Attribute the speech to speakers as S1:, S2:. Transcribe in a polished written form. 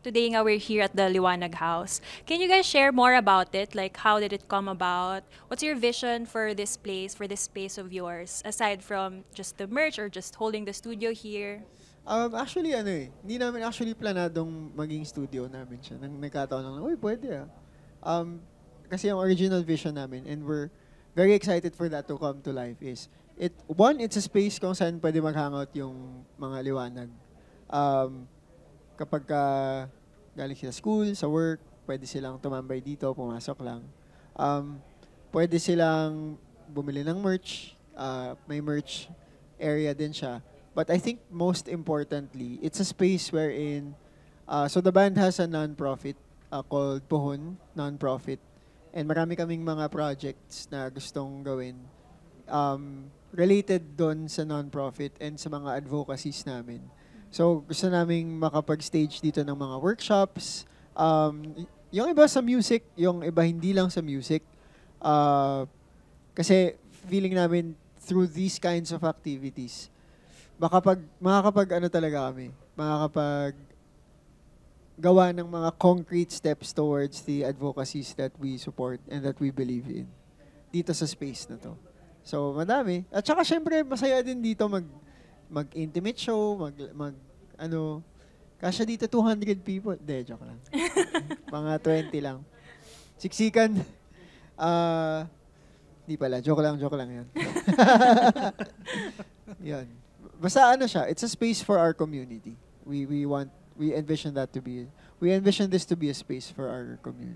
S1: Today nga we're here at the Liwanag House. Can you guys share more about it? Like how did it come about? What's your vision for this place, for this space of yours, aside from just the merch or just holding the studio here?
S2: Actually, hindi namin actually planadong maging studio namin siya. Nagkataon lang, uy, pwede ah. Um, Kasi yung original vision namin, and we're very excited for that to come to life, is, it's a space kung saan pwede mag-hangout yung mga liwanag. Um, Kapag galing sila school, sa work, pwede silang tumambay dito, pumasok lang. Um, Pwede silang bumili ng merch. May merch area din siya. But I think most importantly, it's a space wherein, so the band has a non-profit called Puhon Non-Profit. And marami kaming mga projects na gustong gawin related doon sa non-profit and sa mga advocacies namin. So gusto naming makapag-stage dito ng mga workshops. Yung iba sa music, yung iba hindi lang sa music. Kasi feeling namin through these kinds of activities, makakapag ano talaga kami, makakapag gawa ng mga concrete steps towards the advocacies that we support and that we believe in dito sa space na to. So, madami. At saka syempre, masaya din dito mag-intimate show, ano, kasya dito 200 people. Hindi, joke lang. Mga 20 lang. Siksikan, di pala, joke lang yan. Yan. Basta ano siya, it's a space for our community. We envision that to be, we envision this to be a space for our community.